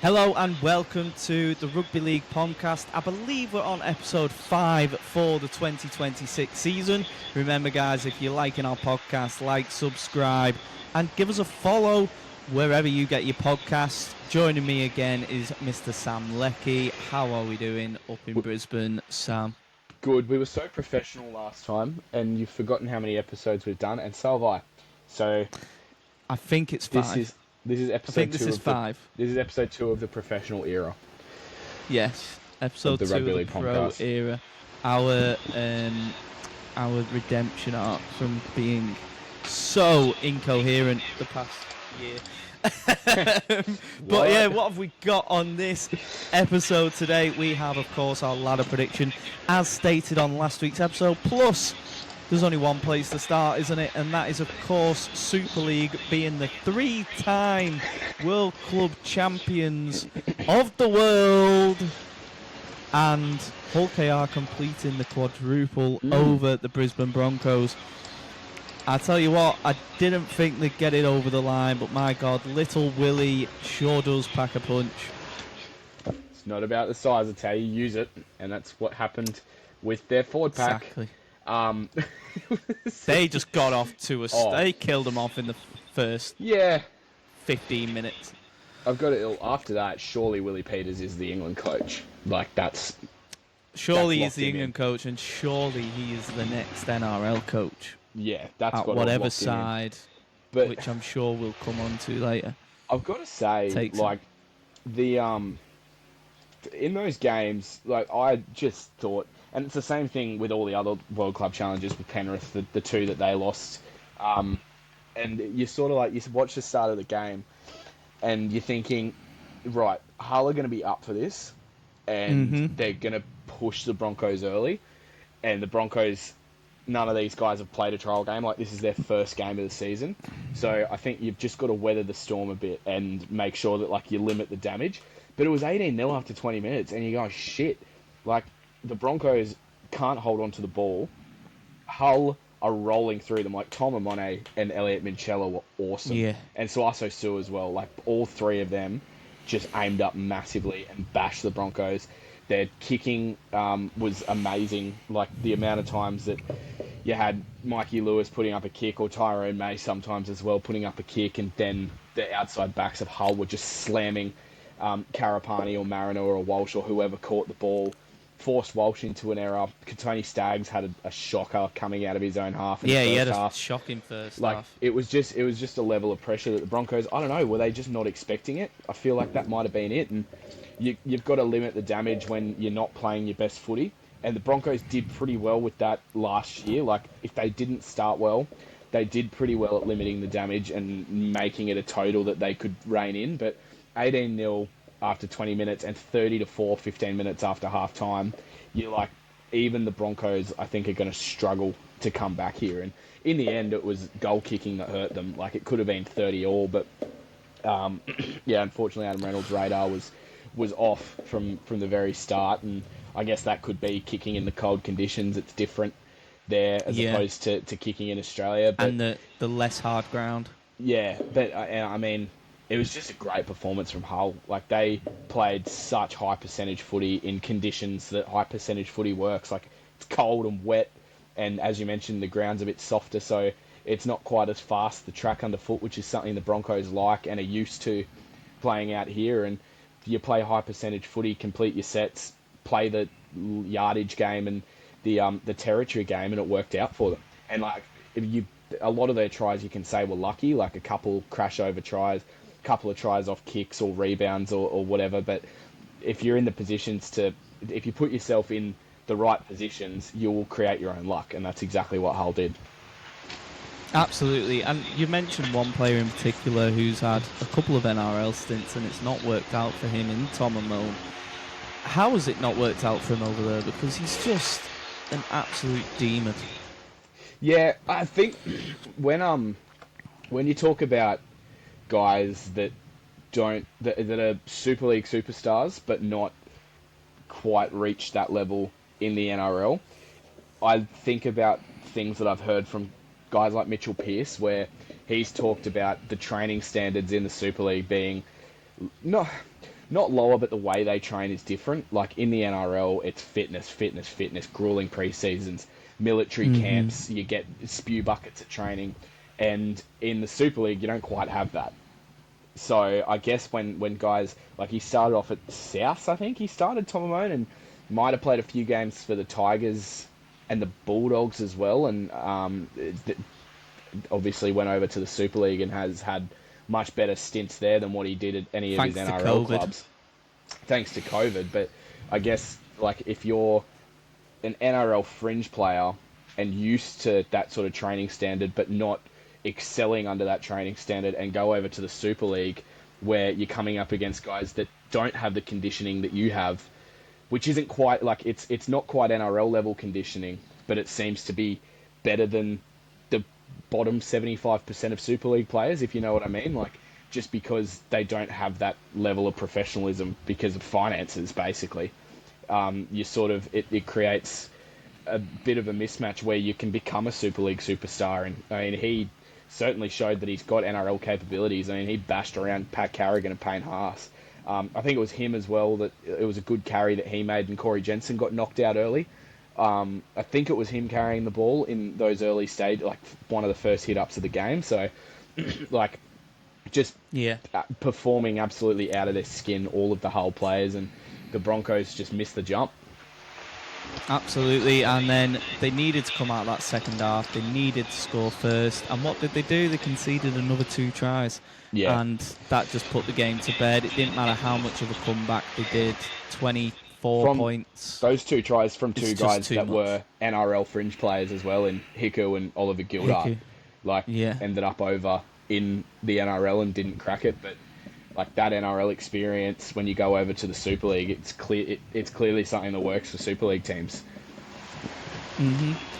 Hello and welcome to the Rugby League Pom-Cast. I believe we're on episode 5 for the 2026 season. Remember guys, if you're liking our podcast, like, subscribe and give us a follow wherever you get your podcasts. Joining me again is Mr. Sam Leckie. How are we doing up in Brisbane, Sam? Good. We were so professional last time, and you've forgotten how many episodes we've done, and so have I. So I think it's this 5. is I think episode this two is of 5. this is episode 2 of the professional era Yes, of episode the 2 Rugby of the League pro podcast. era. Our redemption arc from being so incoherent the past year. But yeah, what have we got on this episode today? We have, of course, our ladder prediction, as stated on last week's episode. Plus, there's only one place to start, isn't it? And that is, of course, Super League, being the 3-time World Club champions of the world. And Hull KR completing the quadruple over the Brisbane Broncos. I tell you what, I didn't think they'd get it over the line, but my God, little Willie sure does pack a punch. It's not about the size; it's how you use it, and that's what happened with their forward pack. Exactly. So, They just got off to a... They killed them off in the first yeah, 15 minutes. I've got it. After that, surely Willie Peters is the England coach. Like that's Surely that's he's the locked him England coach, and surely he is the next NRL coach yeah, that's at got whatever locked him in. side, But which I'm sure we'll come on to later. I've got to say, Takes like the in those games, like I just thought, and it's the same thing with all the other World Club challenges with Penrith, the two that they lost, and you sort of like you watch the start of the game, and you're thinking, right, Hull are going to be up for this, and they're going to push the Broncos early, and the Broncos. None of these guys have played a trial game. Like, this is their first game of the season. So I think you've just got to weather the storm a bit and make sure that, like, you limit the damage. But it was 18-0 after 20 minutes, and you go, shit. Like, the Broncos can't hold on to the ball. Hull are rolling through them. Like, Tom Amone and Elliot Minchella were awesome. Yeah. And Suaso Su as well. Like, all three of them just aimed up massively and bashed the Broncos. Their kicking was amazing. Like, the amount of times that you had Mikey Lewis putting up a kick, or Tyrone May sometimes as well putting up a kick, and then the outside backs of Hull were just slamming Karapani or Mariner or Walsh or whoever caught the ball, forced Walsh into an error. Tony Staggs had a shocker coming out of his own half in the first he had half. a shocking first Like, half. it was just a level of pressure that the Broncos, I don't know, were they just not expecting it? I feel like that might have been it, and you've got to limit the damage when you're not playing your best footy. And the Broncos did pretty well with that last year. Like, if they didn't start well, they did pretty well at limiting the damage and making it a total that they could rein in. But 18-0 after 20 minutes and 30-4 15 minutes after half time, you're like, even the Broncos, I think, are going to struggle to come back here. And in the end, it was goal kicking that hurt them. Like, it could have been 30-all, but yeah, unfortunately, Adam Reynolds' radar was off from the very start, and I guess that could be kicking in the cold conditions. It's different there as opposed to kicking in Australia. But, And the less hard ground. yeah, but I mean, it was just a great performance from Hull. Like, they played such high percentage footy in conditions that high percentage footy works. Like, it's cold and wet, and as you mentioned, the ground's a bit softer, so it's not quite as fast, the track underfoot, which is something the Broncos like and are used to playing out here. And you play high percentage footy, complete your sets, play the yardage game and the territory game, and it worked out for them. And like, a lot of their tries you can say were lucky, like a couple crash over tries, a couple of tries off kicks or rebounds or whatever. But if you're in the positions if you put yourself in the right positions, you will create your own luck, and that's exactly what Hull did. Absolutely. And you mentioned one player in particular who's had a couple of NRL stints and it's not worked out for him in Tom Amone. How has it not worked out for him over there? Because he's just an absolute demon. Yeah, I think when you talk about guys that that are Super League superstars but not quite reached that level in the NRL, I think about things that I've heard from guys like Mitchell Pearce, where he's talked about the training standards in the Super League being not not lower, but the way they train is different. Like in the NRL, it's fitness, fitness, fitness, grueling pre-seasons, military camps, you get spew buckets at training. And in the Super League, you don't quite have that. So I guess when guys, like he started off at South, I think he started, Tom Amone, and might have played a few games for the Tigers and the Bulldogs as well, and obviously went over to the Super League and has had much better stints there than what he did at any of his NRL clubs. Thanks to COVID. But I guess, like, if you're an NRL fringe player and used to that sort of training standard, but not excelling under that training standard, and go over to the Super League where you're coming up against guys that don't have the conditioning that you have, which isn't quite, like, it's not quite NRL level conditioning, but it seems to be better than the bottom 75% of Super League players, if you know what I mean. Like, just because they don't have that level of professionalism because of finances, basically. You sort of, it creates a bit of a mismatch where you can become a Super League superstar. And I mean, he certainly showed that he's got NRL capabilities. I mean, he bashed around Pat Carrigan and Payne Haas. I think it was him as well, that it was a good carry that he made, and Corey Jensen got knocked out early. I think it was him carrying the ball in those early stage, like one of the first hit-ups of the game. So, like, just performing absolutely out of their skin, all of the Hull players, and the Broncos just missed the jump. Absolutely, and then they needed to come out that second half. They needed to score first, and what did they do? They conceded another 2 tries, and that just put the game to bed. It didn't matter how much of a comeback they did. 24 points. Those 2 tries from 2 guys that were NRL fringe players as well, in Hiku and Oliver Gildart, ended up over in the NRL and didn't crack it, but like that NRL experience, when you go over to the Super League, it's clearly something that works for Super League teams.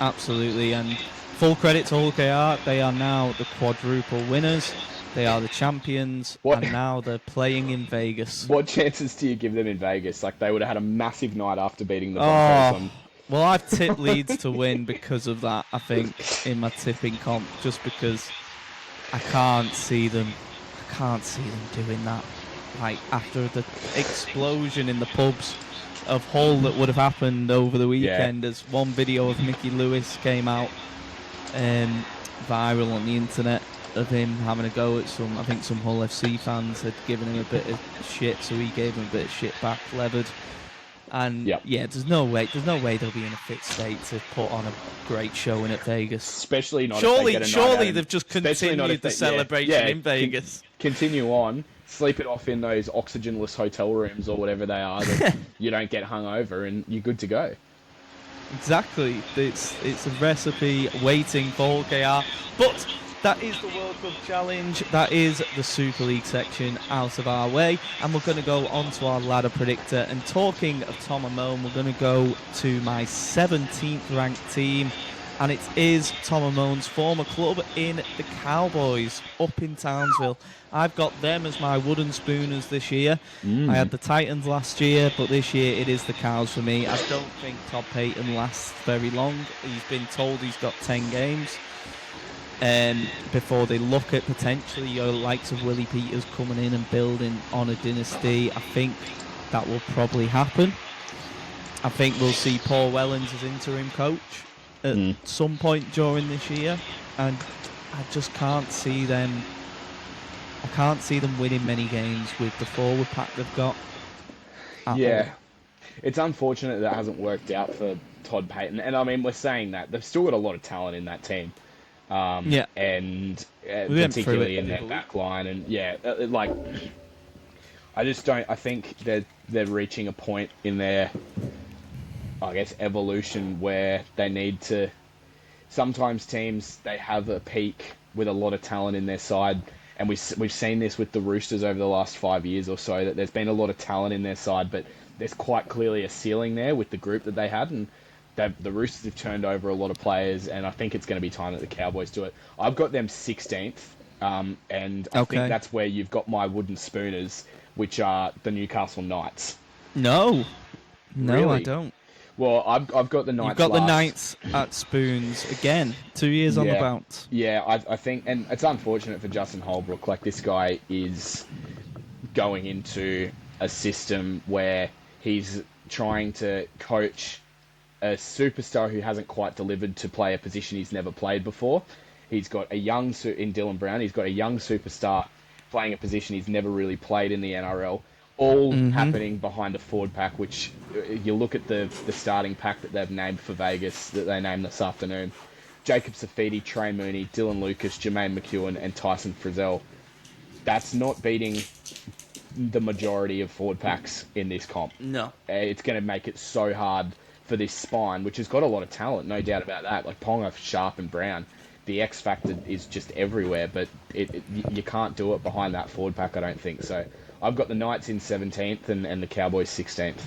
Absolutely, and full credit to Hull KR. They are now the quadruple winners. They are the champions, and now they're playing in Vegas. What chances do you give them in Vegas? Like, they would have had a massive night after beating the Broncos. Well, I've tipped Leeds to win because of that, I think, in my tipping comp, just because I can't see them doing that. Like, after the explosion in the pubs of Hull that would have happened over the weekend, as one video of Mickey Lewis came out viral on the internet of him having a go at some Hull FC fans had given him a bit of shit, so he gave him a bit of shit back, levered. And there's no way they'll be in a fit state to put on a great showing at Vegas. Especially not. Surely they've just continued the celebration in Vegas. Continue on, sleep it off in those oxygenless hotel rooms or whatever they are, that you don't get hungover, and you're good to go. Exactly, it's a recipe waiting for KR, but that is the World Cup Challenge. That is the Super League section out of our way. And we're going to go on to our ladder predictor. And talking of Tom Amone, we're going to go to my 17th ranked team. And it is Tom Amone's former club in the Cowboys up in Townsville. I've got them as my wooden spooners this year. I had the Titans last year, but this year it is the Cows for me. I don't think Todd Payton lasts very long. He's been told he's got 10 games. Before they look at potentially your likes of Willie Peters coming in and building on a dynasty. I think that will probably happen. I think we'll see Paul Wellens as interim coach at some point during this year, and I just can't see them. I can't see them winning many games with the forward pack they've got. It's unfortunate that hasn't worked out for Todd Payton, and I mean, we're saying that they've still got a lot of talent in that team. And particularly in their back line, and like, I just don't. I think they're reaching a point in their, I guess, evolution where they need to. Sometimes teams, they have a peak with a lot of talent in their side, and we've seen this with the Roosters over the last 5 years or so, that there's been a lot of talent in their side, but there's quite clearly a ceiling there with the group that they had, and the Roosters have turned over a lot of players, and I think it's going to be time that the Cowboys do it. I've got them 16th, and I think that's where you've got my wooden spooners, which are the Newcastle Knights. No, really? I don't. Well, I've got the Knights. You've got the Knights at Spoons again, 2 years on the bounce. Yeah, I think, and it's unfortunate for Justin Holbrook. Like, this guy is going into a system where he's trying to coach a superstar who hasn't quite delivered to play a position he's never played before. He's got a young in Dylan Brown. He's got a young superstar playing a position he's never really played in the NRL. All happening behind a forward pack, which you look at the starting pack that they've named for Vegas, that they named this afternoon. Jacob Safidi, Trey Mooney, Dylan Lucas, Jermaine McEwen, and Tyson Frizzell. That's not beating the majority of forward packs in this comp. No. It's going to make it so hard for this spine, which has got a lot of talent, no doubt about that. Like Ponga, Sharp, and Brown. The X factor is just everywhere, but you can't do it behind that forward pack, I don't think. So I've got the Knights in 17th and the Cowboys 16th.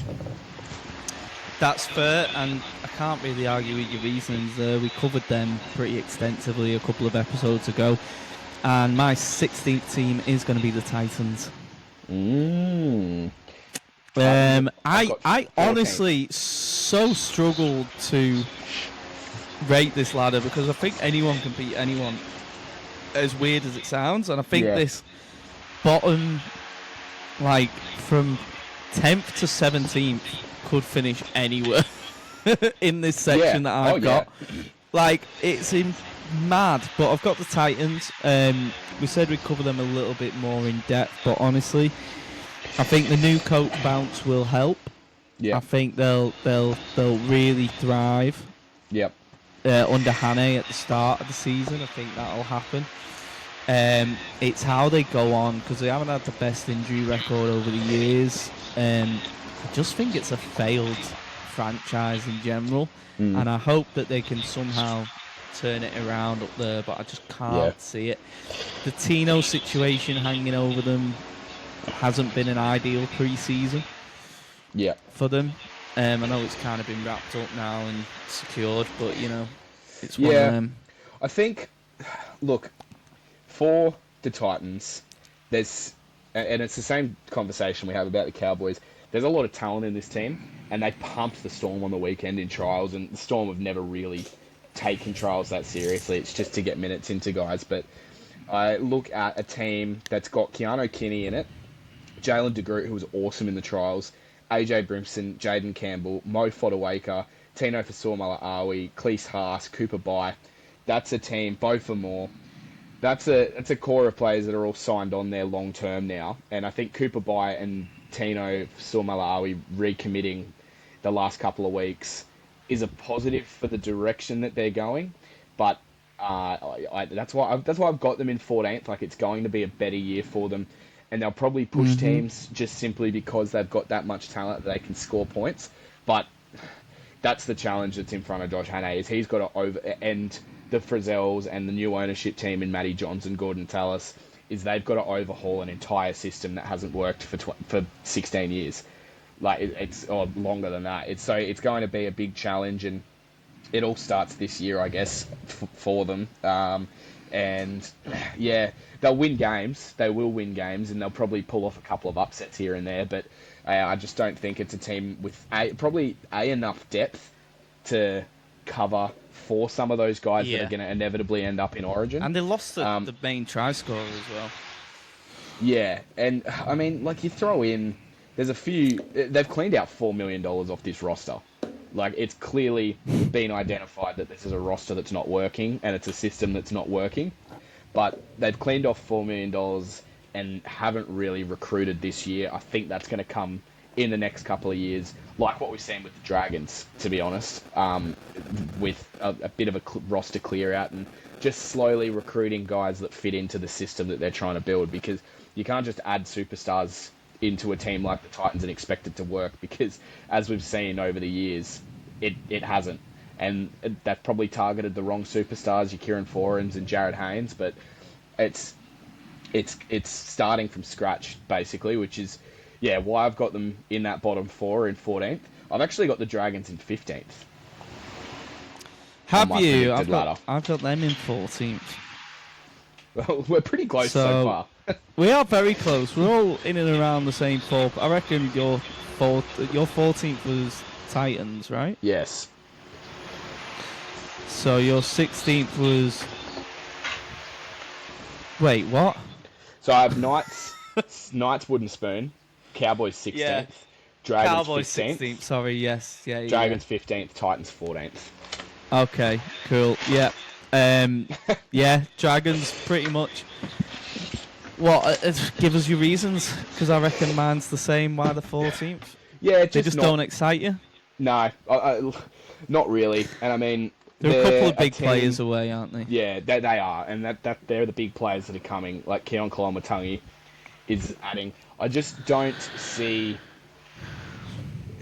That's fair, and I can't really argue with your reasons. We covered them pretty extensively a couple of episodes ago. And my 16th team is going to be the Titans. I honestly so struggled to rate this ladder because I think anyone can beat anyone, as weird as it sounds. And I think this bottom, like from 10th to 17th, could finish anywhere in this section that I've got. Like, it's mad, but I've got the Titans. We said we'd cover them a little bit more in depth, but honestly, I think the new coach bounce will help. Yeah. I think they'll really thrive. Yep. Under Hannay at the start of the season, I think that'll happen. It's how they go on, because they haven't had the best injury record over the years. I just think it's a failed franchise in general, and I hope that they can somehow turn it around up there, but I just can't see it. The Tino situation hanging over them hasn't been an ideal pre-season for them. I know it's kind of been wrapped up now and secured, but, you know, it's one of them. I think, look, for the Titans, there's, and it's the same conversation we have about the Cowboys, there's a lot of talent in this team, and they pumped the Storm on the weekend in trials, and the Storm have never really taken trials that seriously. It's just to get minutes into guys, but I look at a team that's got Keanu Kinney in it, Jalen DeGroot, who was awesome in the trials, AJ Brimson, Jaden Campbell, Mo Fodawaker, Tino Fasua-Mala'awi, Cleese Haas, Cooper Bai. That's a team, both for more. That's a core of players that are all signed on there long term now. And I think Cooper Bai and Tino Fasua-Mala'awi recommitting the last couple of weeks is a positive for the direction that they're going. But that's why I've got them in 14th. Like, it's going to be a better year for them. And they'll probably push teams just simply because they've got that much talent that they can score points. But that's the challenge that's in front of Josh Hannay, is he's got to end the Frizzells and the new ownership team in Matty Johns and Gordon Tallis, is they've got to overhaul an entire system that hasn't worked for 16 years. Like, it's longer than that. It's going to be a big challenge, and it all starts this year, I guess, for them. And yeah, they'll win games. They will win games, and they'll probably pull off a couple of upsets here and there. But I just don't think it's a team with probably enough depth to cover for some of those guys that are going to inevitably end up in Origin. And they lost the main try scorer as well. Yeah, and I mean, like, you throw in, there's a few. They've cleaned out $4 million off this roster. Like, it's clearly been identified that this is a roster that's not working and it's a system that's not working. But they've cleaned off $4 million and haven't really recruited this year. I think that's going to come in the next couple of years, like what we've seen with the Dragons, to be honest, with a bit of a roster clear out and just slowly recruiting guys that fit into the system that they're trying to build, because you can't just add superstars into a team like the Titans and expect it to work, because as we've seen over the years, it hasn't. And that probably targeted the wrong superstars, your Kieran Forens and Jared Haynes, but it's starting from scratch, basically, which is, why I've got them in that bottom four in 14th. I've actually got the Dragons in 15th. Have you? I've got them in 14th. Well, we're pretty close so far. We are very close. We're all in and around the same four. I reckon your 14th was Titans, right? Yes. So your 16th was... Wait, what? So I have Knights, Wooden Spoon, Cowboys 16th, Yeah. Dragons Cowboys 15th, 16th. Sorry, yes. Yeah, Dragons 15th, Titans 14th. Okay, cool. Yeah. Yeah, Dragons pretty much. What? Give us your reasons, because I reckon mine's the same. Why the 14th? Yeah, They just don't excite you? No, not really. And I mean, They're a couple of they're big team, players away, aren't they? Yeah, they are, and that they're the big players that are coming. Like Keon Koloamatangi is adding. I just don't see.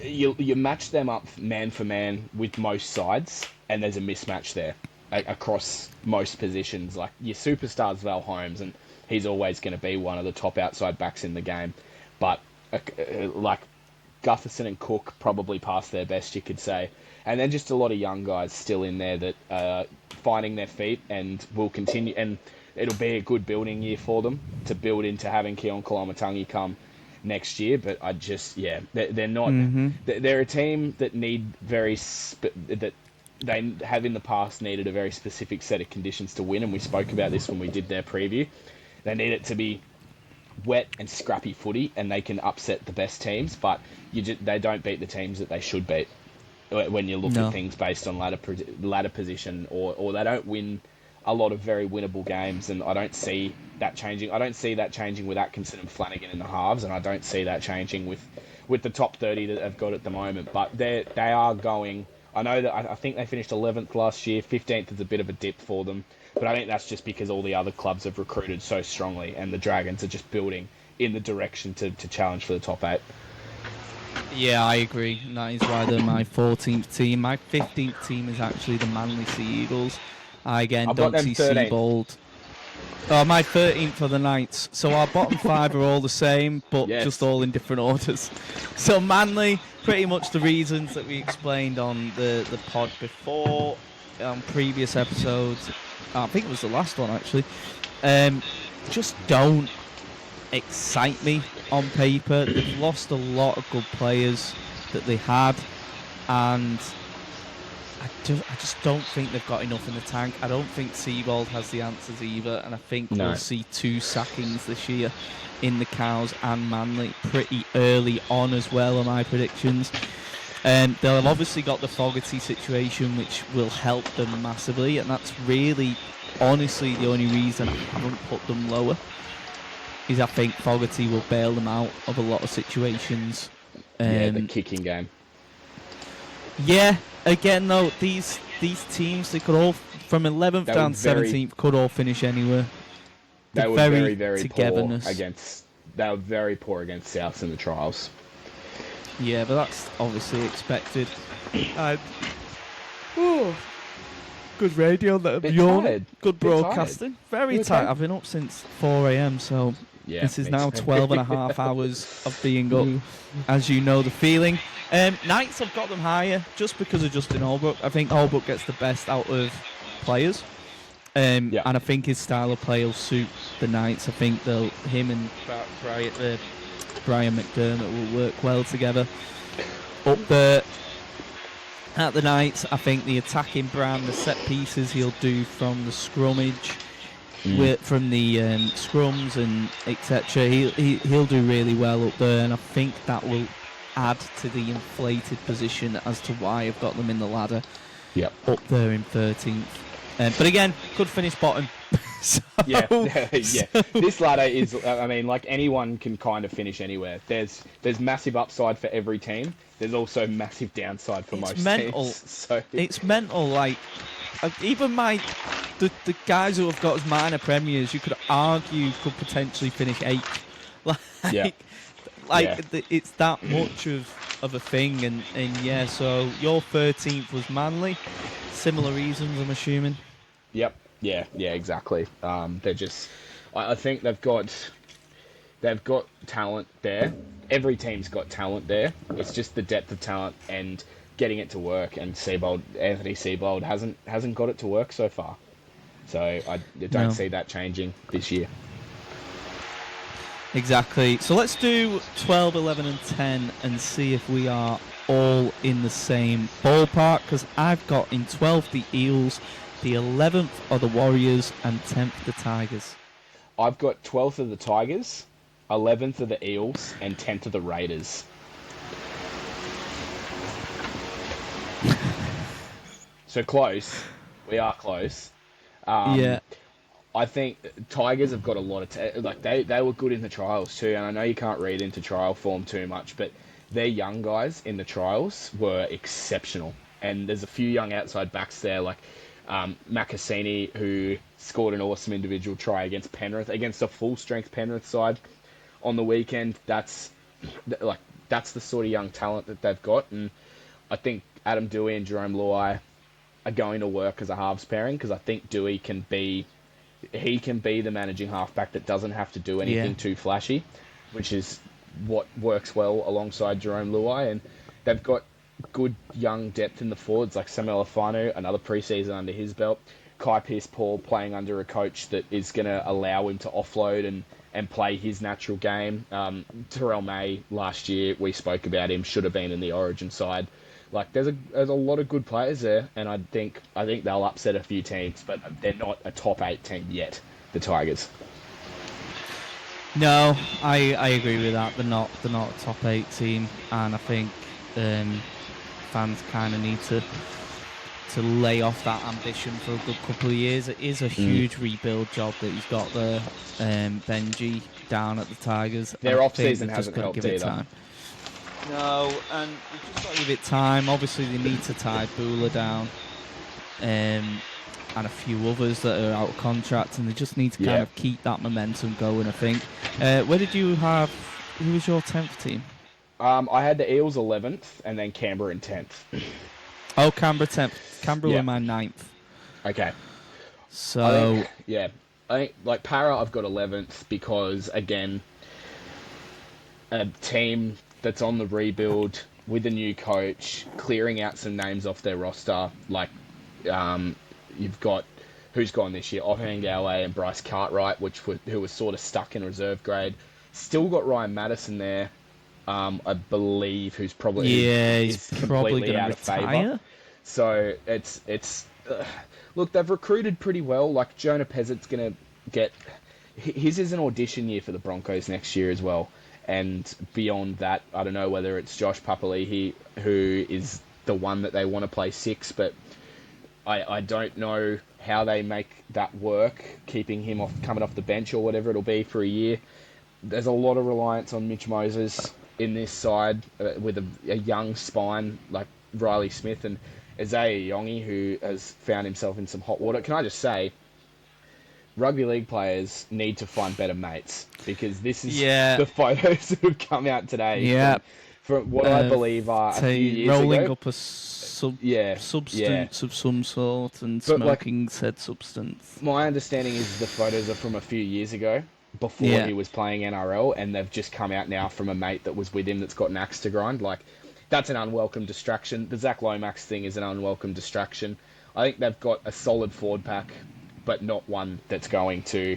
You match them up man for man with most sides, and there's a mismatch there across most positions. Like your superstars, Val Holmes, and he's always going to be one of the top outside backs in the game. But like Gutherson and Cook probably past their best, you could say. And then just a lot of young guys still in there that are finding their feet and will continue. And it'll be a good building year for them to build into having Keon Koloamatangi come next year. But I just, they're not. Mm-hmm. They're a team that need that they have in the past needed a very specific set of conditions to win. And we spoke about this when we did their preview. They need it to be wet and scrappy footy, and they can upset the best teams, but they don't beat the teams that they should beat when you look at things based on ladder position, or they don't win a lot of very winnable games, and I don't see that changing. I don't see that changing with Atkinson and Flanagan in the halves, and I don't see that changing with the top 30 that they've got at the moment, but they are going. I know that I think they finished 11th last year. 15th is a bit of a dip for them. But I think that's just because all the other clubs have recruited so strongly, and the Dragons are just building in the direction to challenge for the top 8. Yeah, I agree. And that is why they're my 14th team. My 15th team is actually the Manly Sea Eagles. I, again, don't see Seabold. My 13th for the Knights. So our bottom 5 are all the same, but just all in different orders. So Manly, pretty much the reasons that we explained on the pod before, on previous episodes. I think it was the last one, actually. Just don't excite me on paper. They've lost a lot of good players that they had, and I just don't think they've got enough in the tank. I don't think Seabold has the answers either, and I think we'll see 2 sackings this year in the Cows and Manly pretty early on as well, are my predictions. They'll have obviously got the Fogarty situation, which will help them massively, and that's really, honestly, the only reason I haven't put them lower, is I think Fogarty will bail them out of a lot of situations. The kicking game. Yeah, again though, these teams, they could all, from 11th down to 17th, could all finish anywhere. They were very, very poor against. They were very poor against Souths in the trials. Yeah, but that's obviously expected. Good radio, good broadcasting. Very tight. I've been up since 4 a.m, so this is now 12 and a half hours of being up. As you know the feeling. Knights, have got them higher just because of Justin Holbrook. I think Holbrook gets the best out of players. And I think his style of play will suit the Knights. I think him and Brian McDermott will work well together. Up there at the Knights, I think the attacking brand, the set pieces he'll do from the scrummage, from the scrums and etc. He'll do really well up there, and I think that will add to the inflated position as to why I've got them in the ladder. Up there in 13th. But again, could finish bottom. This ladder is, I mean, like anyone can kind of finish anywhere. There's massive upside for every team. There's also massive downside for most teams. So it's mental. Like even the guys who have got as minor premiers, you could argue could potentially finish 8th. It's that much of a thing. And so your 13th was Manly. Similar reasons, I'm assuming. Yep. Yeah, exactly. They're just. I think they've got talent there. Every team's got talent there. It's just the depth of talent and getting it to work. And Anthony Seabold hasn't got it to work so far. So I don't see that changing this year. Exactly. So let's do 12, 11, and 10 and see if we are all in the same ballpark. Because I've got in 12th the Eels. The 11th are the Warriors, and 10th the Tigers. I've got 12th of the Tigers, 11th are the Eels, and 10th are the Raiders. So close. We are close. Yeah. I think Tigers have got a lot of... they were good in the trials too, and I know you can't read into trial form too much, but their young guys in the trials were exceptional. And there's a few young outside backs there, like Macassini, who scored an awesome individual try against Penrith, against a full-strength Penrith side on the weekend. That's the sort of young talent that they've got, and I think Adam Dewey and Jerome Luai are going to work as a halves pairing, because I think Dewey can be the managing halfback that doesn't have to do anything too flashy, which is what works well alongside Jerome Luai. And they've got good young depth in the forwards, like Samuel Afanu, another preseason under his belt. Kai Pearce-Paul playing under a coach that is going to allow him to offload and play his natural game. Terrell May, last year, we spoke about him, should have been in the Origin side. Like, there's a lot of good players there, and I think they'll upset a few teams, but they're not a top 8 team yet, the Tigers. No, I agree with that. They're not a top 8 team, and I think fans kind of need to lay off that ambition for a good couple of years. It is a huge rebuild job that he's got there, Benji, down at the Tigers. Their off-season hasn't helped either. Time. No, and we've just got to give it time. Obviously, they need to tie Bula down, and a few others that are out of contract, and they just need to kind of keep that momentum going, I think. Where did you have... Who was your 10th team? I had the Eels 11th, and then Canberra in 10th. Oh, Canberra 10th. Canberra were my 9th. Okay. So... I think, like, Para, I've got 11th, because, again, a team that's on the rebuild with a new coach, clearing out some names off their roster, like, you've got, who's gone this year? Ohangawe and Bryce Cartwright, who was sort of stuck in reserve grade. Still got Ryan Madison there, I believe, who's probably he's probably completely out of favour. So it's look, they've recruited pretty well. Like, Jonah Pezzett's going to get... His is an audition year for the Broncos next year as well. And beyond that, I don't know whether it's Josh Papali'i who is the one that they want to play 6, but I don't know how they make that work, keeping him coming off the bench or whatever it'll be for a year. There's a lot of reliance on Mitch Moses in this side, with a young spine like Riley Smith and Isaiah Yongi, who has found himself in some hot water. Can I just say, rugby league players need to find better mates, because this is the photos that have come out today. Yeah. From what I believe are a few years rolling ago. Up a substance of some sort and smoking said substance. My understanding is the photos are from a few years ago, before he was playing NRL, and they've just come out now from a mate that was with him that's got an axe to grind. Like, that's an unwelcome distraction. The Zach Lomax thing is an unwelcome distraction. I think they've got a solid forward pack, but not one that's going to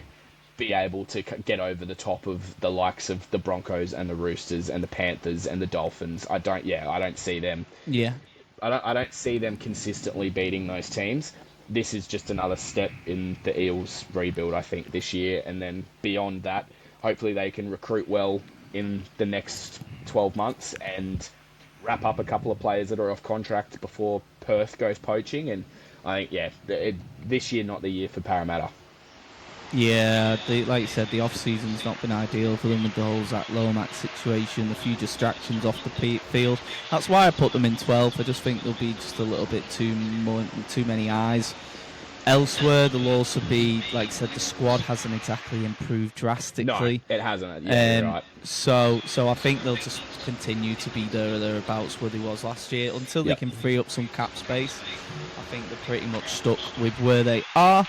be able to get over the top of the likes of the Broncos and the Roosters and the Panthers and the Dolphins. I don't see them. Yeah. I don't see them consistently beating those teams. This is just another step in the Eels' rebuild, I think, this year. And then beyond that, hopefully they can recruit well in the next 12 months and wrap up a couple of players that are off contract before Perth goes poaching. And I think, this year, not the year for Parramatta. Yeah, like you said, the off-season's not been ideal for them with the whole Zach Lomax situation, a few distractions off the field. That's why I put them in 12th. I just think there'll be just a little bit too many eyes elsewhere. There'll also be, like I said, the squad hasn't exactly improved drastically. No, it hasn't. Yeah, you're right. So I think they'll just continue to be there or thereabouts where they was last year until they can free up some cap space. I think they're pretty much stuck with where they are.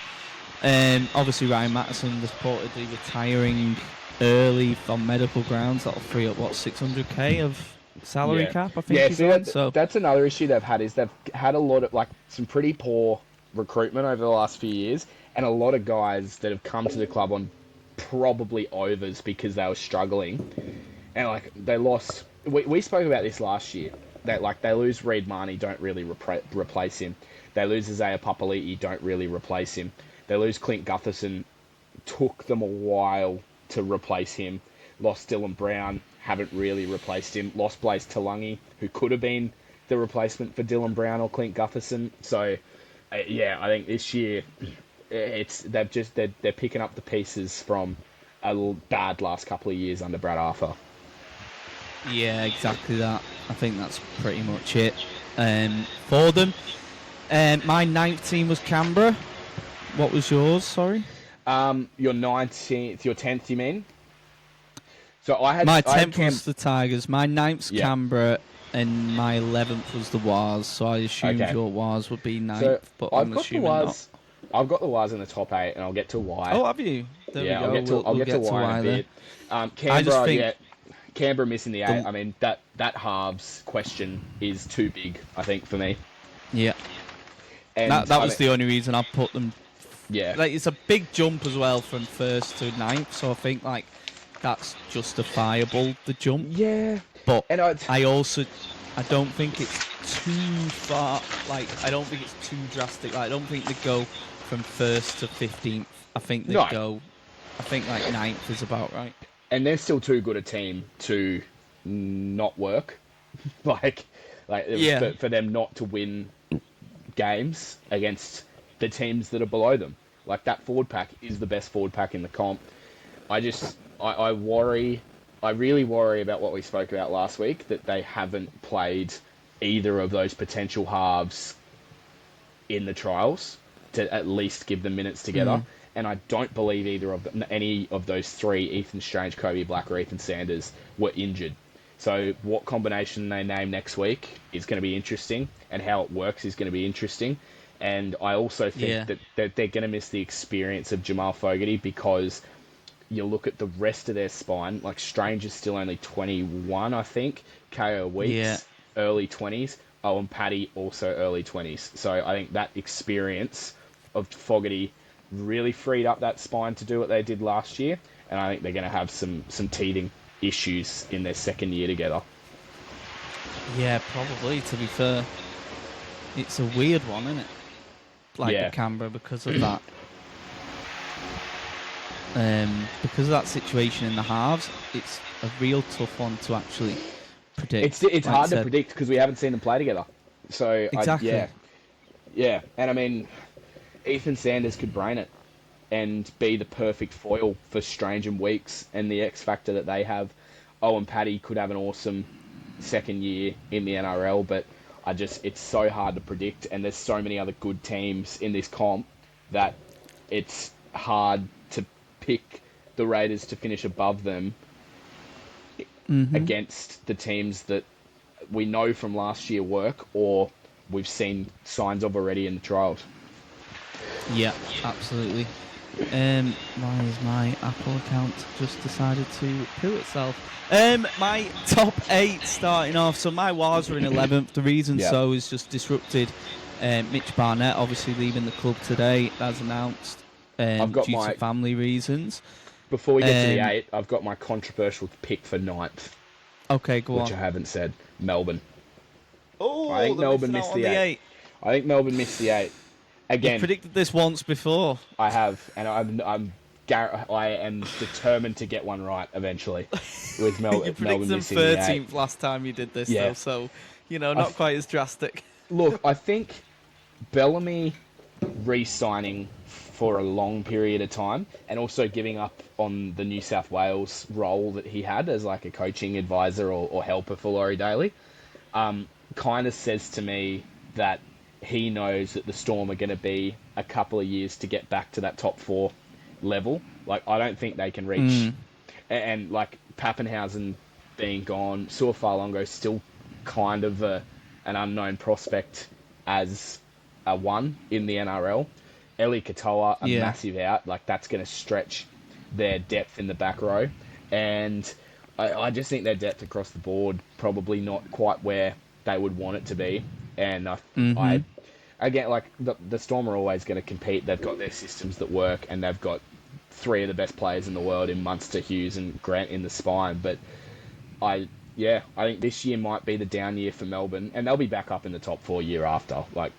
Obviously, Ryan Matteson reportedly retiring early on medical grounds. That'll free up, 600k of salary cap, I think. That's another issue they've had, is they've had a lot of, some pretty poor recruitment over the last few years, and a lot of guys that have come to the club on probably overs because they were struggling. And, they lost... We spoke about this last year. That, they lose Reid Marnie, don't really replace him. They lose Isaiah Papali'i, don't really replace him. They lose Clint Gutherson, took them a while to replace him. lost Dylan Brown, haven't really replaced him. Lost Blaze Talangi, who could have been the replacement for Dylan Brown or Clint Gutherson. So, yeah, I think this year they're picking up the pieces from a bad last couple of years under Brad Arthur. Yeah, exactly that. I think that's pretty much it for them. My 9th team was Canberra. What was yours? Sorry. Your 19th, your 10th, you mean? So my 10th was the Tigers. My 9th's Canberra, and my 11th was the Wars. So I assumed your Wars would be 9th, so but I'm assuming not. I've got the Wars in the top 8, and I'll get to why. Oh, have you? There we go. I'll get to why in a bit. Canberra, Canberra missing the 8. I mean, that halves question is too big, I think, for me. Yeah. And that was the only reason I put them. Yeah. Like, it's a big jump as well from 1st to 9th, so I think, like, that's justifiable, the jump. Yeah. But I don't think it's too far. Like, I don't think it's too drastic. Like, I don't think they go from 1st to 15th. I think they go. I think like 9th is about right. And they're still too good a team to not work. For them not to win games against the teams that are below them. Like, that forward pack is the best forward pack in the comp. I really worry about what we spoke about last week, that they haven't played either of those potential halves in the trials to at least give them minutes together. And I don't believe any of those 3, Ethan Strange, Kobe Black, or Ethan Sanders, were injured. So what combination they name next week is going to be interesting, and how it works is going to be interesting. And I also think that they're going to miss the experience of Jamal Fogarty, because you look at the rest of their spine, like Strange is still only 21, I think. KO Weeks, early 20s. And Paddy, also early 20s. So I think that experience of Fogarty really freed up that spine to do what they did last year. And I think they're going to have some teething issues in their second year together. Yeah, probably, to be fair. It's a weird one, isn't it? Like the Canberra, because of that. Because of that situation in the halves, it's a real tough one to actually predict. It's hard to predict because we haven't seen them play together. So exactly. Yeah. And I mean, Ethan Sanders could brain it and be the perfect foil for Strange and Weeks and the X factor that they have. Owen Paddy could have an awesome second year in the NRL, but it's so hard to predict, and there's so many other good teams in this comp that it's hard to pick the Raiders to finish above them against the teams that we know from last year work, or we've seen signs of already in the trials. Yeah, absolutely. Why is my Apple account just decided to poo itself? My top 8 starting off. So my Wars were in 11th. The reason so is just disrupted. Mitch Barnett obviously leaving the club today, as announced, due to family reasons. Before we get to the 8, I've got my controversial pick for 9th. Okay, go on. Which I haven't said. Melbourne. Oh, I think Melbourne missed the 8. I think Melbourne missed the 8. Again, you predicted this once before. I have, and I am determined to get one right eventually. With Melbourne, you predicted them 13th last time you did this, though, so not quite as drastic. Look, I think Bellamy re-signing for a long period of time, and also giving up on the New South Wales role that he had as like a coaching advisor or helper for Laurie Daly, kind of says to me that he knows that the Storm are going to be a couple of years to get back to that top 4 level. Like, I don't think they can reach. And like Pappenhausen being gone, Suafalongo still kind of an unknown prospect as a 1 in the NRL. Eli Katoa, a massive out. Like, that's going to stretch their depth in the back row. And I just think their depth across the board probably not quite where they would want it to be. And again, like, the Storm are always going to compete. They've got their systems that work, and they've got 3 of the best players in the world in Munster, Hughes, and Grant in the spine. But I think this year might be the down year for Melbourne, and they'll be back up in the top 4 year after, like,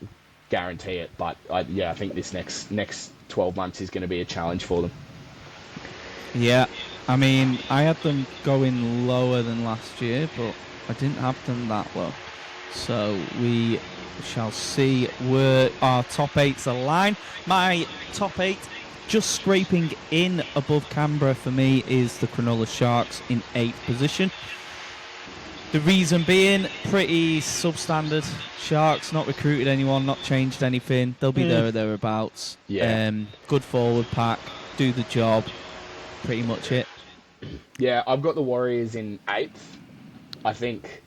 guarantee it. But I think this next 12 months is going to be a challenge for them. Yeah, I mean, I had them going lower than last year, but I didn't have them that low. So we shall see where our top eight's align. My top eight, just scraping in above Canberra for me, is the Cronulla Sharks in 8th position. The reason being, pretty substandard. Sharks, not recruited anyone, not changed anything. They'll be there or thereabouts. Yeah. Good forward pack, do the job. Pretty much it. Yeah, I've got the Warriors in 8th. I think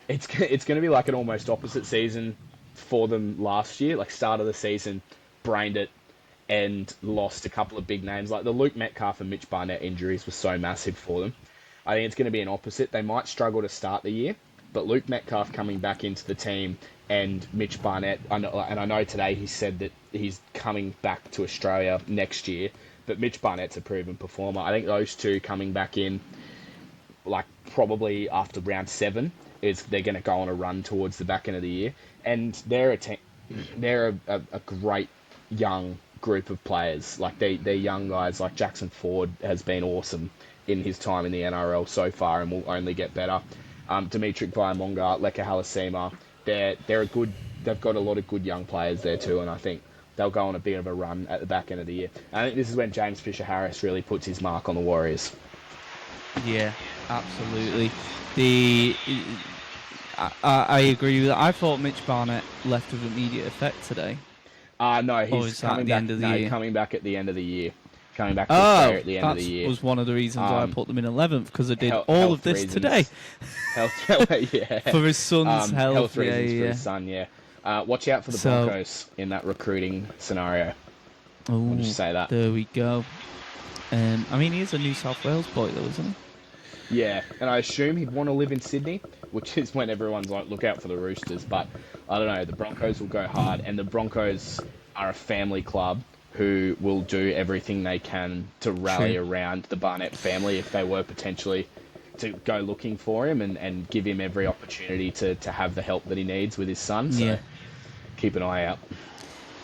it's going to be like an almost opposite season for them last year. Like, start of the season, brained it and lost a couple of big names. Like the Luke Metcalf and Mitch Barnett injuries were so massive for them. I think it's going to be an opposite. They might struggle to start the year, but Luke Metcalf coming back into the team and Mitch Barnett, I know today he said that he's coming back to Australia next year, but Mitch Barnett's a proven performer. I think those two coming back in, like probably after round 7, they're going to go on a run towards the back end of the year, and they're a great young group of players. Like they're young guys. Like Jackson Ford has been awesome in his time in the NRL so far, and will only get better. Dimitri Vaiamonga, Leka Halasima, they've got a lot of good young players there too, and I think they'll go on a bit of a run at the back end of the year. I think this is when James Fisher-Harris really puts his mark on the Warriors. Yeah, absolutely. I agree with that. I thought Mitch Barnett left with immediate effect today. No, he's coming back. Coming back at the end of the year. Coming back to Australia at the end of the year. That was one of the reasons why I put them in 11th, because I did all of this reasons. Today. Yeah. For his son's health. Health reasons for his son, yeah. Watch out for the Broncos in that recruiting scenario. I'll just say that. There we go. I mean, he is a New South Wales boy, though, isn't he? Yeah, and I assume he'd want to live in Sydney, which is when everyone's like, look out for the Roosters. But I don't know, the Broncos will go hard, and the Broncos are a family club who will do everything they can to rally around the Barnett family if they were potentially to go looking for him and give him every opportunity to have the help that he needs with his son. So keep an eye out.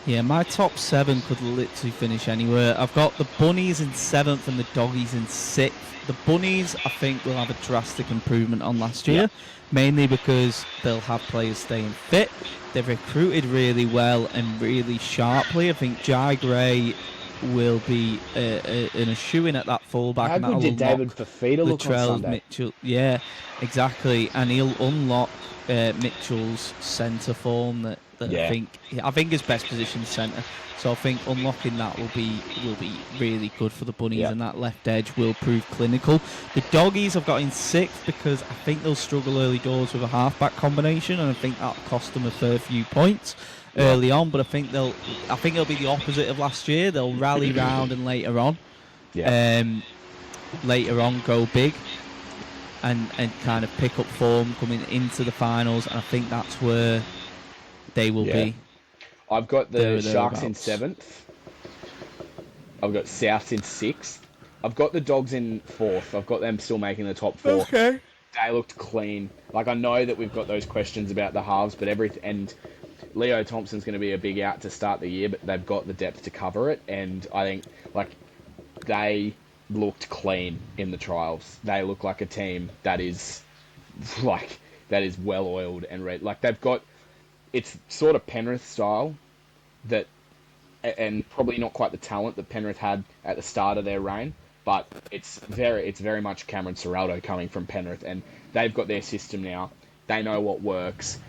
Yeah, my top 7 could literally finish anywhere. I've got the Bunnies in 7th and the Doggies in 6th. The Bunnies, I think, will have a drastic improvement on last year, mainly because they'll have players staying fit. They've recruited really well and really sharply. I think Jai Gray will be in a shoe-in at that fullback. How good did David Fafita look on Sunday? Mitchell, yeah, exactly. And he'll unlock Mitchell's centre form that I think his best position is centre. So I think unlocking that will be really good for the Bunnies, and that left edge will prove clinical. The Doggies I've got in 6th because I think they'll struggle early doors with a halfback combination, and I think that'll cost them a fair few points early on. But I think it'll be the opposite of last year. They'll rally round and later on go big and kind of pick up form coming into the finals, and I think that's where they will be. I've got the Sharks in 7th. I've got Souths in 6th. I've got the Dogs in 4th. I've got them still making the top 4. Okay. They looked clean. Like, I know that we've got those questions about the halves, but and Leo Thompson's going to be a big out to start the year, but they've got the depth to cover it. And I think, like, they looked clean in the trials. They look like a team that is well-oiled and ready. Like, they've got... It's sort of Penrith style, and probably not quite the talent that Penrith had at the start of their reign, but it's very much Cameron Ciraldo coming from Penrith, and they've got their system now. They know what works.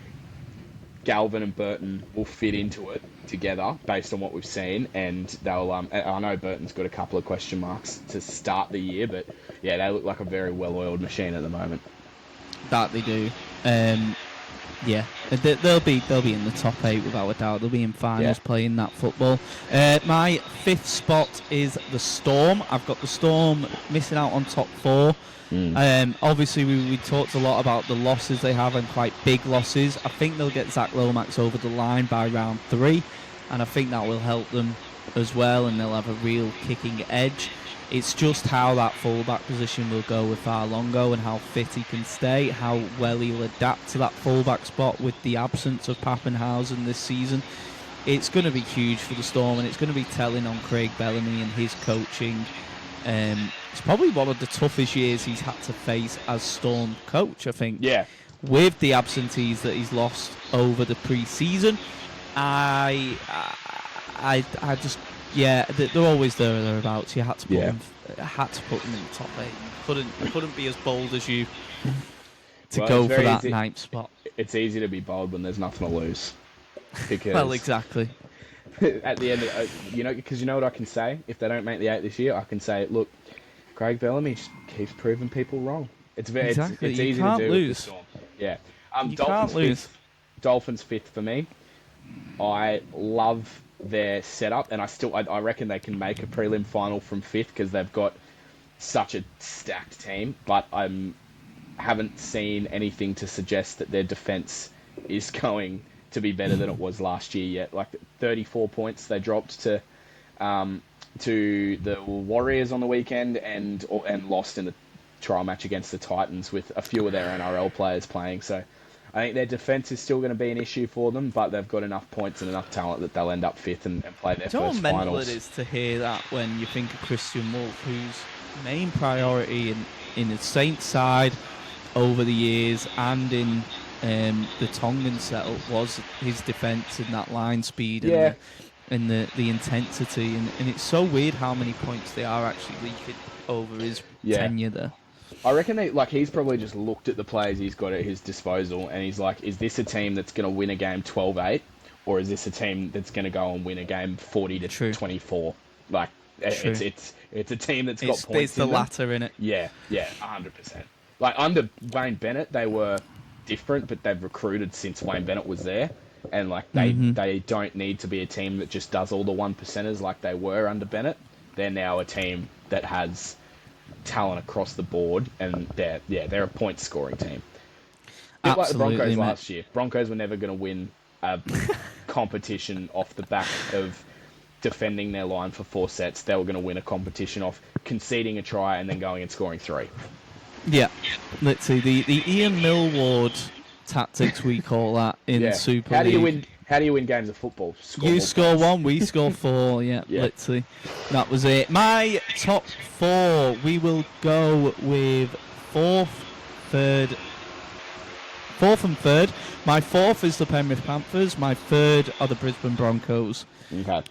Galvin and Burton will fit into it together based on what we've seen, and they'll. I know Burton's got a couple of question marks to start the year, but yeah, they look like a very well-oiled machine at the moment. That they do. Yeah, they'll be in the top 8 without a doubt. They'll be in finals playing that football. My 5th spot is the Storm. I've got the Storm missing out on top 4. Obviously, we talked a lot about the losses they have, and quite big losses. I think they'll get Zach Lomax over the line by round 3, and I think that will help them as well, and they'll have a real kicking edge. It's just how that fullback position will go with Farlongo and how fit he can stay, how well he'll adapt to that fullback spot with the absence of Pappenhausen this season. It's going to be huge for the Storm, and it's going to be telling on Craig Bellamy and his coaching it's probably one of the toughest years he's had to face as Storm coach, I think. Yeah. With the absentees that he's lost over the pre-season, I just, they're always there or thereabouts. You had to put them, in the top 8. Couldn't be as bold as you to go for that ninth spot. It's easy to be bold when there's nothing to lose. Because well, exactly. At the end of because you know what I can say? If they don't make the 8 this year, I can say, look, Craig Bellamy keeps proving people wrong. It's very it's easy to do. Lose. With the Storm. Yeah. You can't lose. Dolphins 5th for me. I love their setup, and I reckon they can make a prelim final from 5th because they've got such a stacked team. But I haven't seen anything to suggest that their defense is going to be better than it was last year yet. Like 34 points they dropped to the Warriors on the weekend and lost in the trial match against the Titans with a few of their NRL players playing. So I think their defence is still going to be an issue for them, but they've got enough points and enough talent that they'll end up 5th and play their first finals. You know how mental it is to hear that when you think of Christian Wolf, whose main priority in the Saints side over the years and in the Tongan setup was his defence and that line speed and the intensity. And it's so weird how many points they are actually leaking over his tenure there. I reckon he's probably just looked at the players he's got at his disposal and he's like, is this a team that's going to win a game 12-8 or is this a team that's going to go and win a game 40-24? Like, it's a team that's got points in There's the latter in it. Yeah, 100%. Like, under Wayne Bennett, they were different, but they've recruited since Wayne Bennett was there. And, like, they don't need to be a team that just does all the 1%ers like they were under Bennett. They're now a team that has talent across the board, and they're a point-scoring team. A bit like the Broncos last year. Broncos were never going to win a competition off the back of defending their line for 4 sets. They were going to win a competition off conceding a try and then going and scoring 3. Yeah, let's see, the Ian Millward tactics, we call that in Super League. How do you win games of football? You score 1, we score 4. Yeah, let's see. That was it. My top 4, we will go with 4th and 3rd. My 4th is the Penrith Panthers. My 3rd are the Brisbane Broncos. Okay.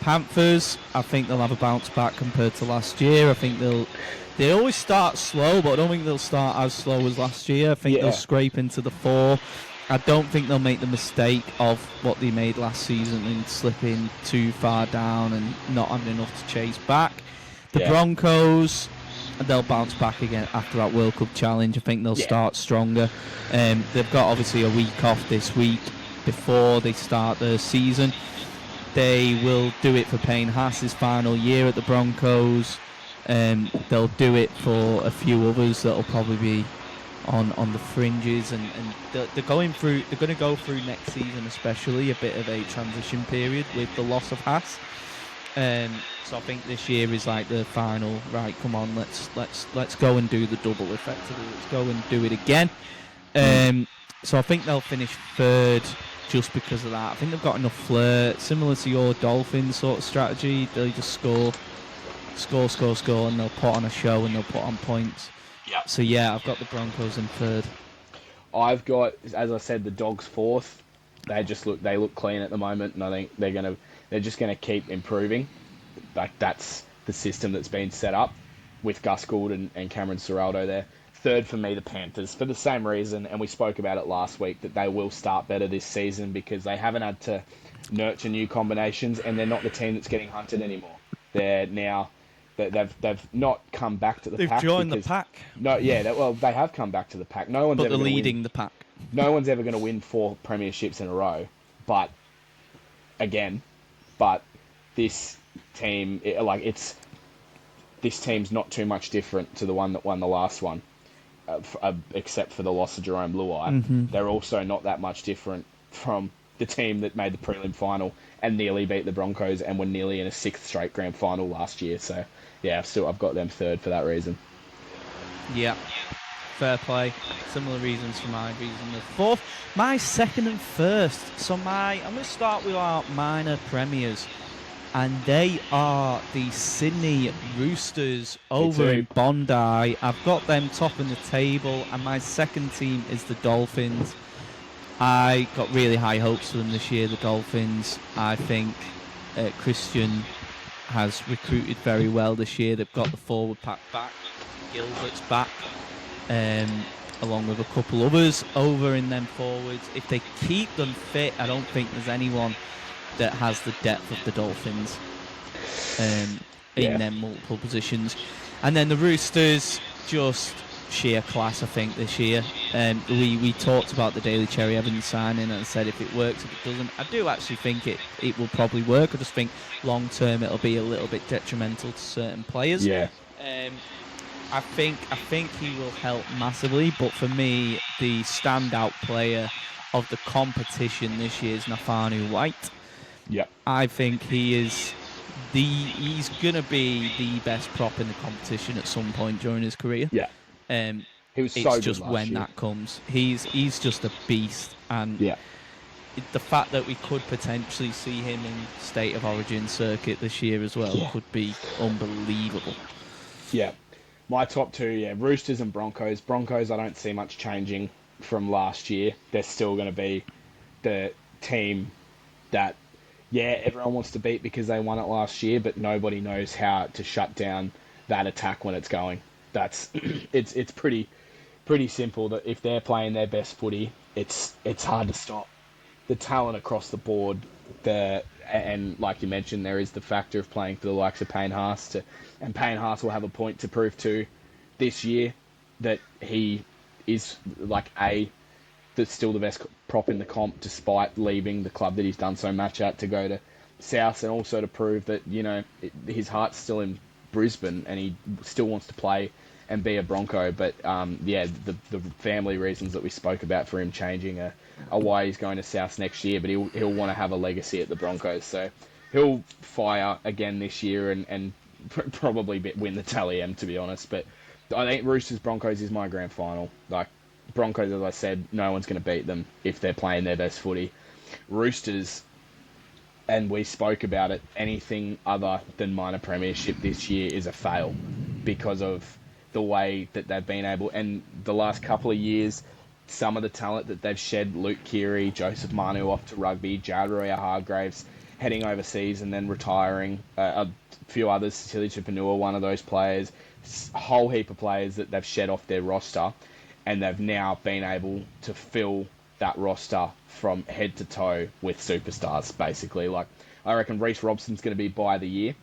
Panthers, I think they'll have a bounce back compared to last year. I think they always start slow, but I don't think they'll start as slow as last year. I think they'll scrape into the 4. I don't think they'll make the mistake of what they made last season and slipping too far down and not having enough to chase back. The Broncos, they'll bounce back again after that World Cup challenge. I think they'll start stronger. They've got obviously a week off this week before they start their season. They will do it for Payne Haas's final year at the Broncos. They'll do it for a few others that'll probably be on the fringes, and they're going to go through next season especially a bit of a transition period with the loss of Haas. So I think this year is like the final, right, come on, let's go and do the double effectively. Let's go and do it again. So I think they'll finish 3rd just because of that. I think they've got enough flair, similar to your Dolphins sort of strategy. They'll just score, and they'll put on a show and they'll put on points. Yeah. So I've got the Broncos in 3rd. I've got, as I said, the Dogs 4th. They look clean at the moment, and I think they're just gonna keep improving. Like, that's the system that's been set up with Gus Gould and Cameron Ciraldo there. 3rd for me, the Panthers, for the same reason, and we spoke about it last week, that they will start better this season because they haven't had to nurture new combinations, and they're not the team that's getting hunted anymore. They're now. They've not come back to the pack. They've joined the pack. No, they have come back to the pack. But they're leading the pack. No one's ever going to win 4 premierships in a row. But this team, this team's not too much different to the one that won the last one, except for the loss of Jerome Luai. They're also not that much different from the team that made the prelim final and nearly beat the Broncos and were nearly in a 6th straight grand final last year. So, I've got them 3rd for that reason. Yeah, fair play. Similar reasons for my reason. The 4th, my 2nd and 1st. So I'm going to start with our minor premiers. and they are the Sydney Roosters over in Bondi. I've got them topping the table, and my second team is the Dolphins. I got really high hopes for them this year, the Dolphins. I think Christian has recruited very well this year. They've got the forward pack back. Gilbert's back, along with a couple others over in them forwards. If they keep them fit, I don't think there's anyone that has the depth of the Dolphins in their multiple positions. And then the Roosters, just sheer class, I think, this year. We talked about the Daly Cherry Evans signing, and I said if it works, if it doesn't, I do actually think it will probably work. I just think long term it'll be a little bit detrimental to certain players. Yeah. I think he will help massively, but for me, the standout player of the competition this year is Nafanu White. Yeah. I think he's gonna be the best prop in the competition at some point during his career. Yeah. He was so it's good just last when year. that comes. He's just a beast, and the fact that we could potentially see him in State of Origin circuit this year as well could be unbelievable. Yeah. My top two, Roosters and Broncos. Broncos, I don't see much changing from last year. They're still going to be the team that, everyone wants to beat because they won it last year, but nobody knows how to shut down that attack when it's going. That's it's pretty simple that if they're playing their best footy, it's hard to stop. The talent across the board, and like you mentioned, there is the factor of playing for the likes of Payne Haas, and Payne Haas will have a point to prove to this year that he is that's still the best prop in the comp, despite leaving the club that he's done so much at to go to South, and also to prove that his heart's still in Brisbane and he still wants to play and be a Bronco. But the family reasons that we spoke about for him changing are why he's going to South next year, but he'll want to have a legacy at the Broncos, so he'll fire again this year and probably win the Daly M, to be honest. But I think Roosters Broncos is my grand final. Like Broncos, as I said, no one's going to beat them if they're playing their best footy. Roosters, and we spoke about it, anything other than minor premiership this year is a fail because of the way that they've been able, and the last couple of years, some of the talent that they've shed, Luke Keary, Joseph Manu off to rugby, Jared Royer-Hargraves heading overseas and then retiring, a few others, Cecilia Chipanua, one of those players, a whole heap of players that they've shed off their roster, and they've now been able to fill that roster from head to toe with superstars, basically. Like, I reckon Reece Robson's going to be by the year.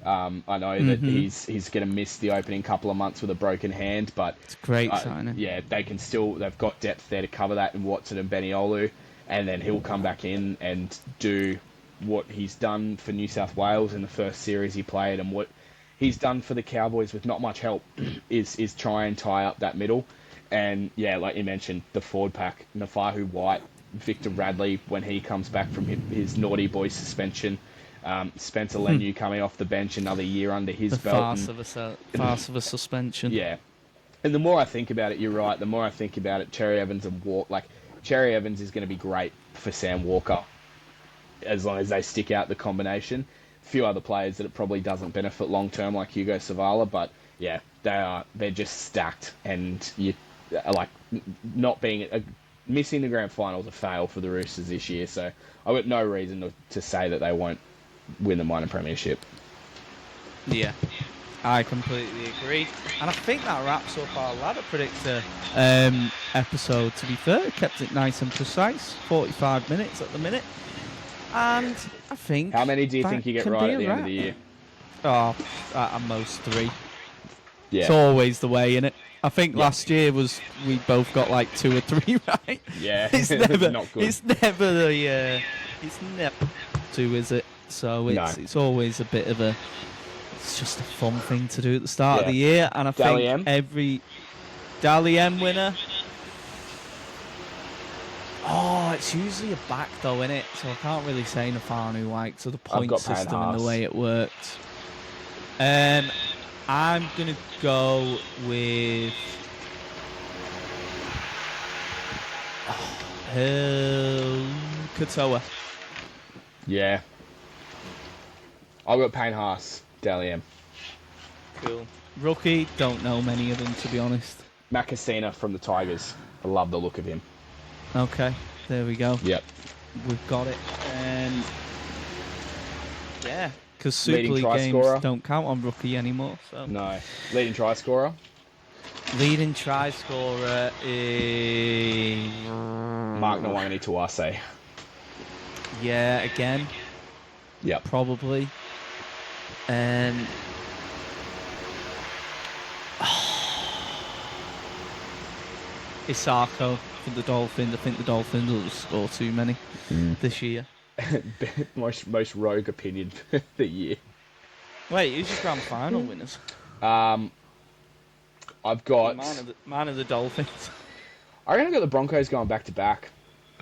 I know that he's going to miss the opening couple of months with a broken hand, but it's great signing. Yeah, they've got depth there to cover that in Watson and Beniolu, and then he'll come back in and do what he's done for New South Wales in the first series he played, and what he's done for the Cowboys with not much help is try and tie up that middle. And like you mentioned, the forward pack, Nafahu White, Victor Radley when he comes back from his naughty boy suspension. Spencer Leniu coming off the bench, another year under his belt. Farce of a suspension. Yeah. And the more I think about it, you're right, the more I think about it, Cherry Evans and Cherry Evans is going to be great for Sam Walker as long as they stick out the combination. A few other players that it probably doesn't benefit long term, like Hugo Savala, but they're just stacked, and missing the grand final is a fail for the Roosters this year, so I've got no reason to say that they won't win the minor premiership. Yeah, I completely agree. And I think that wraps up our ladder predictor episode. To be fair, kept it nice and precise. 45 minutes at the minute. And I think... How many do you think you get right at the end of the year? Oh, at most 3. Yeah. It's always the way, innit? I think last year we both got like 2 or 3 right. Yeah, it's never not good. It's never 2, is it? So it's always a bit of it's just a fun thing to do at the start of the year, and I Daly think M? every Daly M winner. Oh, it's usually a back though, innit? So I can't really say Nafanu White, so the point system and the way it worked. I'm going to go with Katoa. Yeah. I've got Payne Haas, Daly M. Cool. Rookie, don't know many of them, to be honest. Matt Cassina from the Tigers. I love the look of him. Okay, there we go. Yep. We've got it. And yeah, because Super Leading League try games scorer. don't count on rookie anymore. So No. Leading try scorer. leading try scorer is Mark Nwangani Tuase. yeah, again, Yep. probably. And Isako for the Dolphins. I think the Dolphins will score too many this year. most rogue opinion of the year. Wait, who's your grand final winners? I've got. Man of the Dolphins. I reckon I've got the Broncos going back to back.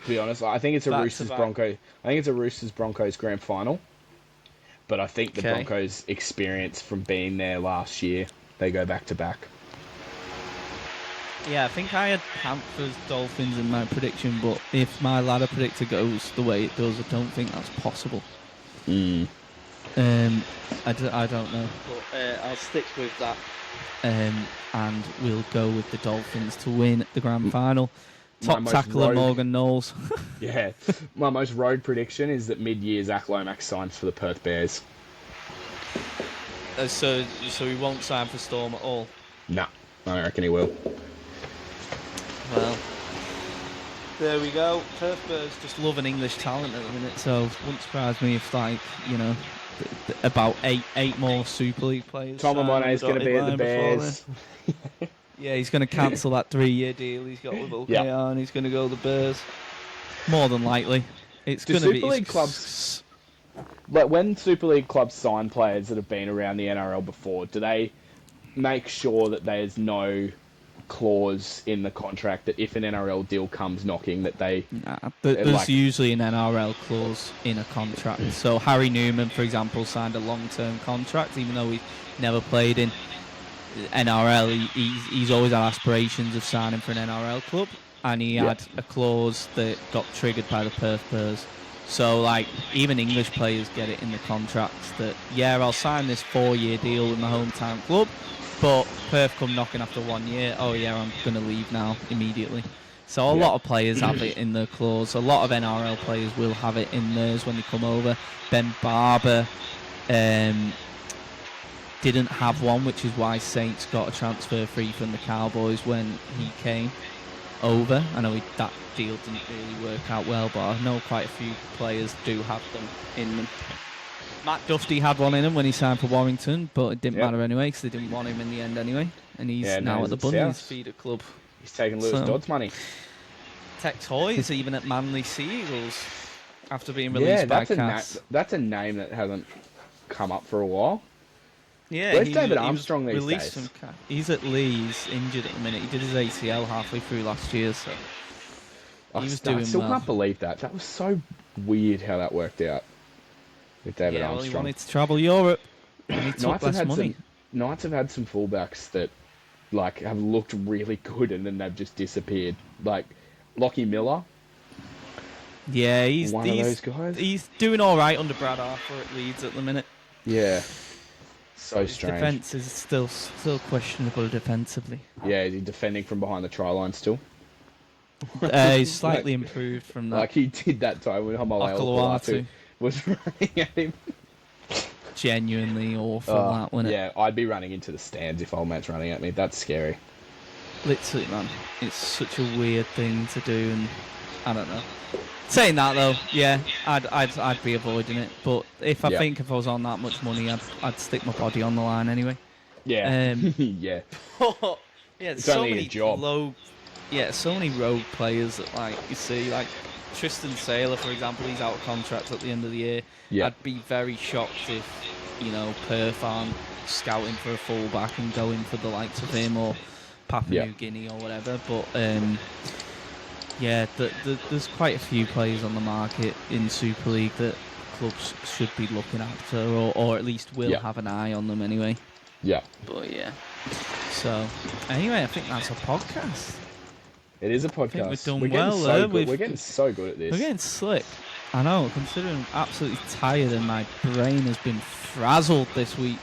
To be honest, I think it's a Back to Roosters back. Broncos. I think it's a Roosters Broncos grand final. But I think the Okay. Broncos' experience from being there last year, they go back to back. Yeah, I think I had Panthers Dolphins in my prediction, but if my ladder predictor goes the way it does, I don't think that's possible. I don't know, but I'll stick with that. And we'll go with the Dolphins to win the grand final. Top most tackler rogue- Morgan Knowles. Yeah, my most rogue prediction is that mid-year Zach Lomax signs for the Perth Bears. so he won't sign for Storm at all. Nah, I don't reckon he will. Well, there we go. Perth Bears just love an English talent at the minute, so it wouldn't surprise me if, like, you know, about eight more Super League players. Tom Amone is going to be at the Bears. Yeah, he's going to cancel that 3-year deal he's got with OKR, and he's going to go to the Bears. More than likely, it's Do going to be. Super League clubs, like when Super League clubs sign players that have been around the NRL before, do they make sure that there's no clause in the contract that if an NRL deal comes knocking, that they? Nah, there's usually an NRL clause in a contract. So Harry Newman, for example, signed a long-term contract, even though he never played in NRL. He's always had aspirations of signing for an NRL club, and he had a clause that got triggered by the Perth Bears. So, like, even English players get it in the contracts that, yeah, I'll sign this 4-year deal with my hometown club, but Perth come knocking after 1 year, oh yeah, I'm going to leave now immediately. So a lot of players have it in their clause. A lot of NRL players will have it in theirs when they come over. Ben Barber didn't have one, which is why Saints got a transfer free from the Cowboys when he came over. I know that deal didn't really work out well, but I know quite a few players do have them in them. Matt Duffy had one in him when he signed for Warrington, but it didn't matter anyway because they didn't want him in the end anyway. And he's now at the Bunnies feeder club. He's taking Lewis Dodd's money. Tex Hoy is even at Manly Sea Eagles after being released by Cass. That's a name that hasn't come up for a while. Yeah, where's David Armstrong these released days? From he's at Leeds, injured at the minute. He did his ACL halfway through last year, so he was doing I still well. can't believe that. That was so weird how that worked out with David Well, he Armstrong. wanted to travel Europe, and he took less money. Knights have had some fullbacks that like have looked really good and then they've just disappeared. Like Lockie Miller. Yeah, he's one of those guys. He's doing all right under Brad Arthur at Leeds at the minute. Yeah. So His strange. defence is still questionable defensively. Yeah, is he defending from behind the try line still? He's slightly improved from that. Like he did that time when Hamalei Oluwatu was running at him. Genuinely awful, that, wasn't it? Yeah, I'd be running into the stands if old mate's running at me. That's scary. Literally, man. It's such a weird thing to do, and I don't know. Saying that though, yeah, I'd be avoiding it. But if I think if I was on that much money, I'd stick my body on the line anyway. Yeah. Yeah. Yeah, It's so only a many job. so many rogue players that, like, you see, like Tristan Saylor, for example, he's out of contract at the end of the year. Yeah. I'd be very shocked if, you know, Perth aren't scouting for a fullback and going for the likes of him or Papua New Guinea or whatever. But yeah, there's quite a few players on the market in Super League that clubs should be looking after, or at least will have an eye on them anyway. Yeah. But yeah. So anyway, I think that's a podcast. It is a podcast. I think we've done We're well getting there. so good. We're getting so good at this. We're getting slick. I know, considering I'm absolutely tired and my brain has been frazzled this week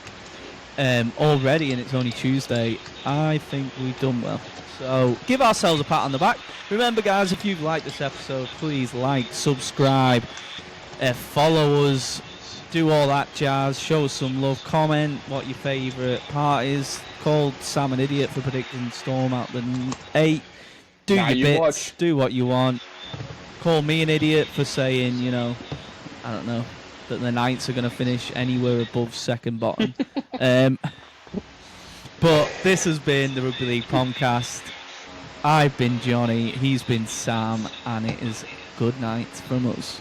already, and it's only Tuesday, I think we've done well. So give ourselves a pat on the back. Remember, guys, if you've liked this episode, please like, subscribe, follow us, do all that jazz, show us some love, comment what your favourite part is. Call Sam an idiot for predicting Storm out the 8. Do your bits, do what you want. Call me an idiot for saying, you know, I don't know, that the Knights are going to finish anywhere above second bottom. But this has been the Rugby League Pom-Cast. I've been Johnny, he's been Sam, and it is good night from us.